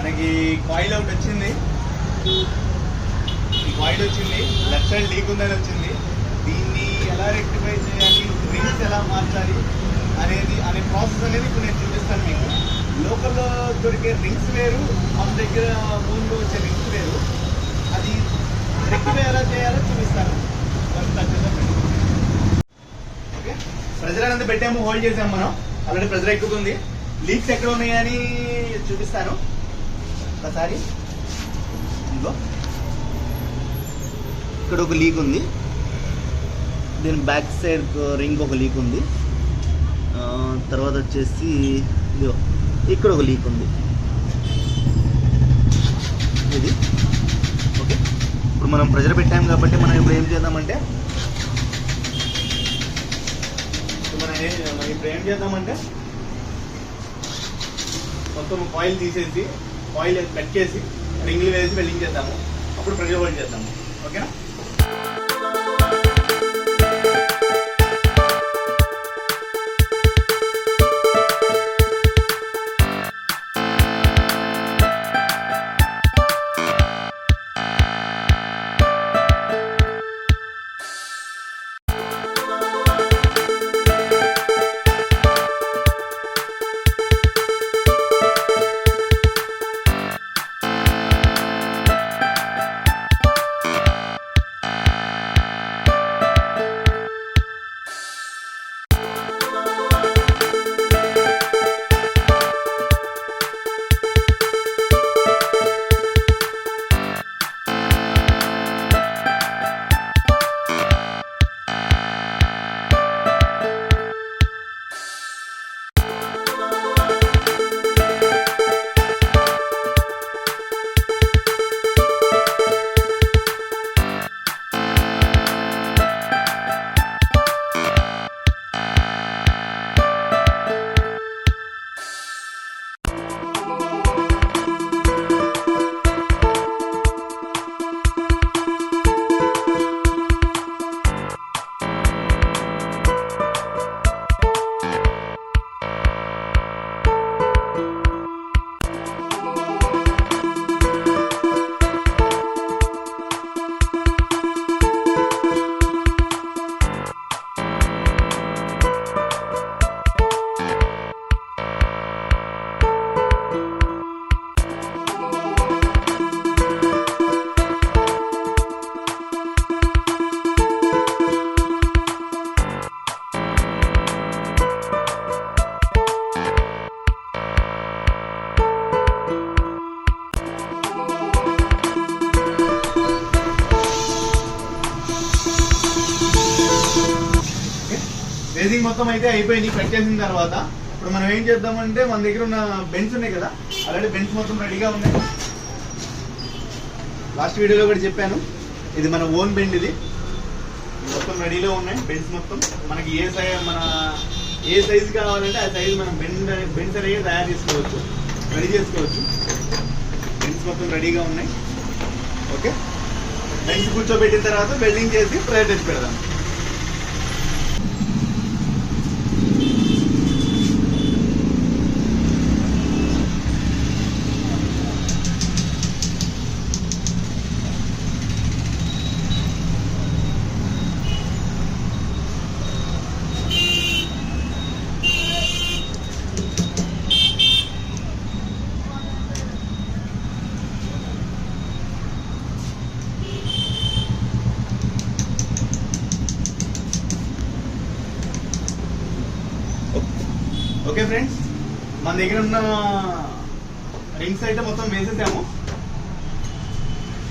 మనకి కాయిల్ ఒకటి వచ్చింది. ఈ కాయిల్ వచ్చింది, లెఫ్ట్ సైడ్ లీక్ ఉందని వచ్చింది. దీన్ని ఎలా రెక్టిఫై చేయాలి, రింగ్స్ ఎలా మార్చాలి అనే ప్రాసెస్ అనేది ఇప్పుడు నేను చూపిస్తాను మీకు. లోకల్లో దొరికే రింగ్స్ వేరు, మన దగ్గర ఊళ్ళో వచ్చే రింగ్స్ వేరు. అది రెక్టిఫై ఎలా చేయాలో చూపిస్తాను. ఓకే, ప్రెజర్ అనేది పెట్టాము, హోల్డ్ చేసాము మనం. ఆల్రెడీ ప్రెజర్ ఎక్కుతుంది. లీక్స్ ఎక్కడ ఉన్నాయని చూపిస్తాను ఒకసారి. ఇదిగో ఇక్కడ ఒక లీక్ ఉంది, దీని బ్యాక్ సైడ్ రింగ్ ఒక లీక్ ఉంది. తర్వాత వచ్చేసి ఇదిగో ఇక్కడ ఒక లీక్ ఉంది ఇది. ఓకే, ఇప్పుడు మనం ప్రెజర్ పెట్టాము కాబట్టి మనం ఇప్పుడు ఏం చేద్దామంటే మొత్తం కాయిల్ తీసేసి కాయిల్ కట్ చేసి రింగ్లు వేసి వెల్డింగ్ చేద్దాము. అప్పుడు ప్రెజర్ హోల్డ్ చేద్దాము. ఓకేనా? రేసింగ్ మొత్తం అయితే అయిపోయింది. కట్ చేసిన తర్వాత ఇప్పుడు మనం ఏం చేద్దామంటే మన దగ్గర ఉన్న బెండ్స్ ఉన్నాయి కదా, ఆల్రెడీ బెండ్స్ మొత్తం రెడీగా ఉన్నాయి. లాస్ట్ వీడియోలో కూడా చెప్పాను, ఇది మన ఓన్ బెండ్. ఇది మొత్తం రెడీలో ఉన్నాయి బెండ్స్ మొత్తం. మనకి ఏ సైజు కావాలంటే ఆ సైజు మనం బెండ్స్ అనేవి తయారు చేసుకోవచ్చు, రెడీ చేసుకోవచ్చు. బెండ్స్ మొత్తం రెడీగా ఉన్నాయి. ఓకే, బెండ్స్ కూర్చోబెట్టిన తర్వాత వెల్డింగ్ చేసి ప్రెజర్ టెస్ట్ పెడదాం. ఓకే ఫ్రెండ్స్, మన దగ్గర ఉన్న రింగ్స్ అయితే మొత్తం వేసేసాము.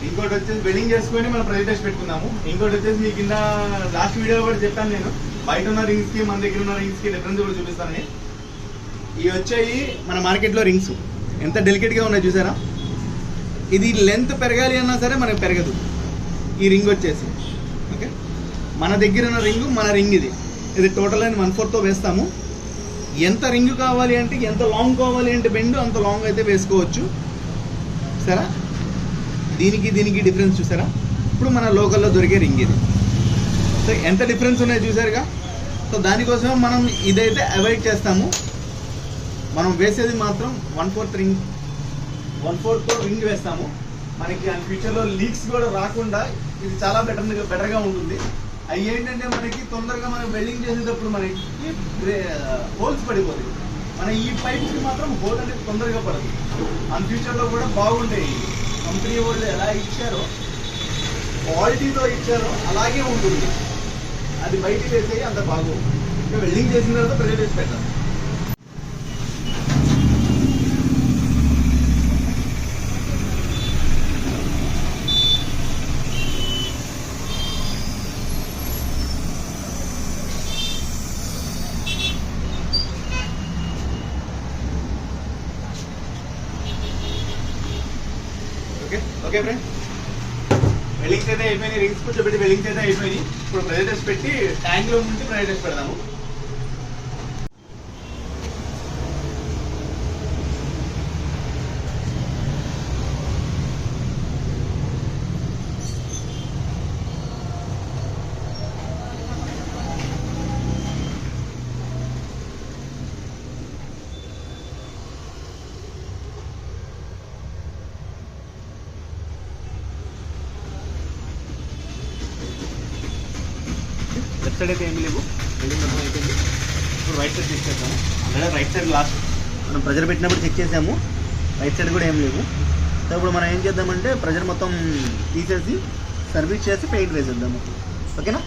ఇంకోటి వచ్చేసి వెల్డింగ్ చేసుకొని మనం ప్రెజర్ టెస్ట్ పెట్టుకుందాము. ఇంకోటి వచ్చేసి మీ కింద లాస్ట్ వీడియోలో కూడా చెప్పాను నేను, బయట ఉన్న రింగ్స్ కి మన దగ్గర ఉన్న రింగ్స్ కి డిఫరెన్స్ కూడా చూపిస్తానని. ఇవి వచ్చాయి మన మార్కెట్లో రింగ్స్, ఎంత డెలికేట్గా ఉన్నాయి చూసారా. ఇది లెంత్ పెరగాలి అన్నా సరే మనకు పెరగదు ఈ రింగ్ వచ్చేసి. ఓకే, మన దగ్గర ఉన్న రింగ్ మన రింగ్ ఇది టోటల్ అని 1/4తో వేస్తాము. ఎంత రింగ్ కావాలి అంటే, ఎంత లాంగ్ కావాలి అంటే బెండ్ అంత లాంగ్ అయితే వేసుకోవచ్చు. సరే, దీనికి డిఫరెన్స్ చూసారా. ఇప్పుడు మన లోకల్లో దొరికే రింగ్ ఇది. సో ఎంత డిఫరెన్స్ ఉన్నాయో చూసారుగా. సో దానికోసమే మనం ఇదైతే అవాయిడ్ చేస్తాము. మనం వేసేది మాత్రం 1/4 రింగ్ 1/4 రింగ్ వేస్తాము. మనకి ఫ్యూచర్లో లీక్స్ కూడా రాకుండా ఇది చాలా బెటర్గా ఉంటుంది. అవి ఏంటంటే మనకి తొందరగా మనం వెల్డింగ్ చేసేటప్పుడు మనకి హోల్స్ పడిపోతాయి. మన ఈ పైప్కి మాత్రం హోల్ అనేది తొందరగా పడదు. ఫ్యూచర్లో కూడా బాగుంటాయి. కంపెనీ వాళ్ళు ఎలా ఇచ్చారో క్వాలిటీతో ఇచ్చారో అలాగే ఉంటుంది. అది బయటికి వేసేవి అంత బాగోదు. ఇంకా వెల్డింగ్ చేసిన తర్వాత ప్రెజర్ వేసి పెట్టాలి. ఓకే ఫ్రెండ్, వెల్డింగ్స్ అయితే అయిపోయినాయి. రింగ్స్ కూర్చోబెట్టి వెల్డింగ్స్ అయితే అయిపోయినాయి. ఇప్పుడు ప్రెజర్ టెస్ట్ పెట్టి ట్యాంక్లో నుంచి ప్రెజర్ టెస్ట్ పెడదాము. లెఫ్ట్ సైడ్ అయితే ఏమీ లేవు, వెల్డింగ్ మొత్తం అయిపోయింది. ఇప్పుడు రైట్ సైడ్ చెక్ చేద్దాము. ఆల్రెడీ రైట్ సైడ్ లాస్ట్ మనం ప్రెజర్ పెట్టినప్పుడు చెక్ చేసాము. రైట్ సైడ్ కూడా ఏం లేవు. సో ఇప్పుడు మనం ఏం చేద్దామంటే ప్రెజర్ మొత్తం తీసేసి సర్వీస్ చేసి పెయింట్ వేసేద్దాము. ఓకేనా?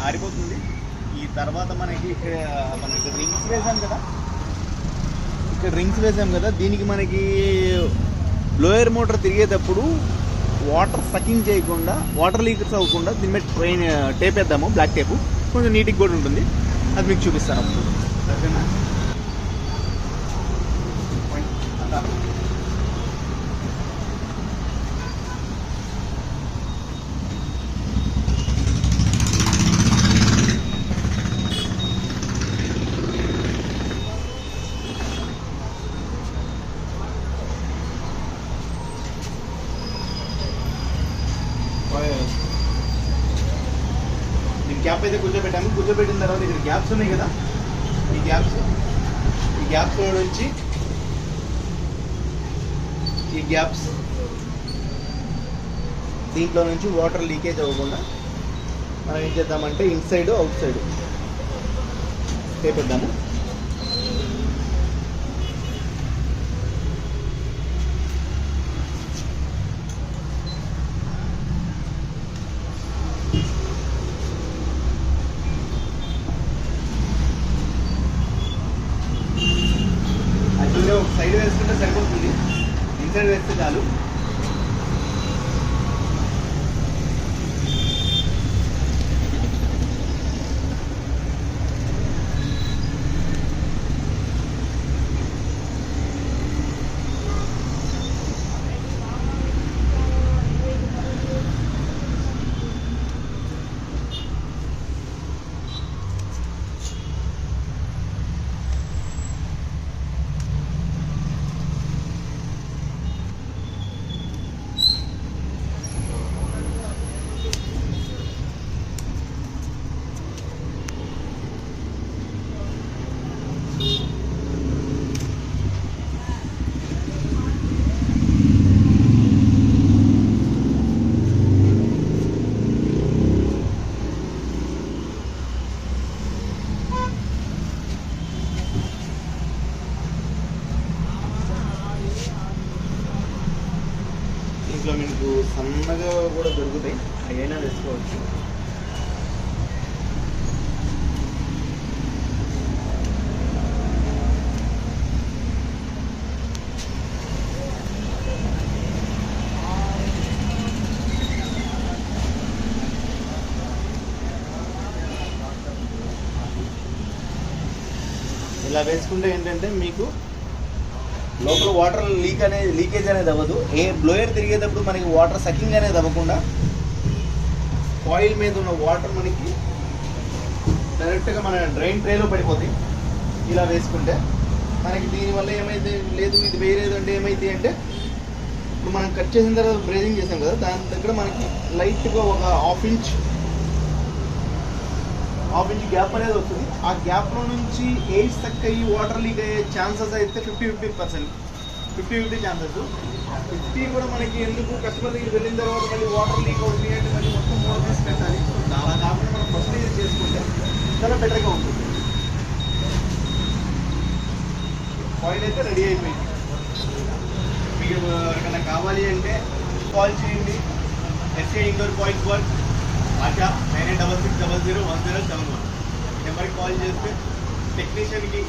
ఆరిపోతుంది. ఈ తర్వాత మనకి ఇక్కడ రింగ్స్ వేసాం కదా, దీనికి మనకి బ్లోయర్ మోటార్ తిరిగేటప్పుడు వాటర్ సకింగ్ చేయకుండా, వాటర్ లీకర్స్ అవ్వకుండా దీని మీద టేప్ వేద్దాము, బ్లాక్ టేపు. కొంచెం నీట్గా కూడా ఉంటుంది, అది మీకు చూపిస్తాను అప్పుడు. ఓకేనా? గ్యాప్ అయితే కూర్చోబెట్టాము. కూర్చోబెట్టిన తర్వాత ఇక్కడ గ్యాప్స్ ఉన్నాయి కదా, ఈ గ్యాప్స్ నుంచి ఈ గ్యాప్స్ దీంట్లో నుంచి వాటర్ లీకేజ్ అవ్వకుండా మనం ఏం చేద్దామంటే ఇన్సైడ్ అవుట్ సైడ్ టేపేద్దాము. ఒక సైడ్ వేసుకుంటే సరిపోతుంది, ఇన్సైడ్ వేస్తే చాలు. దీంట్లో మీకు సన్నగా కూడా దొరుకుతాయి, అయినా వేసుకోవచ్చు. ఇలా వేసుకుంటే ఏంటంటే మీకు లోపల వాటర్ లీకేజ్ అనేది అవ్వదు. బ్లోయర్ తిరిగేటప్పుడు మనకి వాటర్ సకింగ్ అనేది అవ్వకుండా కాయిల్ మీద ఉన్న వాటర్ మనకి డైరెక్ట్గా మన డ్రైన్ ట్రేలో పడిపోతాయి. ఇలా వేసుకుంటే మనకి దీనివల్ల ఏమైతే లేదు, ఇది వేయలేదు అంటే ఏమైతే అంటే ఇప్పుడు మనం కట్ చేసిన తర్వాత బ్రేజింగ్ చేసాం కదా, దాని దగ్గర మనకి లైట్గా ఒక హాఫ్ ఇంచ్ గ్యాప్ అనేది వస్తుంది. ఆ గ్యాప్లో నుంచి ఎయిర్ స్టక్ అయ్యి వాటర్ లీక్ అయ్యే ఛాన్సెస్ అయితే 50% ఛాన్సెస్. 50 కూడా మనకి ఎందుకు, కస్టమర్ దగ్గర వెళ్ళిన తర్వాత మళ్ళీ వాటర్ లీక్ అవుతుంది అంటే మళ్ళీ మొత్తం మోర్ తీసి పెట్టాలి. సో అలా కాకుండా మనం ఫస్ట్ యూజ్ చేసుకుంటే చాలా బెటర్గా ఉంటుంది. కాయిల్ అయితే రెడీ అయిపోయింది. మీకు ఎవరికైనా కావాలి అంటే కాల్ చేయండి. S A indoor coil work Asha 9866001071 నెంబర్కి కాల్ చేస్తే టెక్నీషియన్కి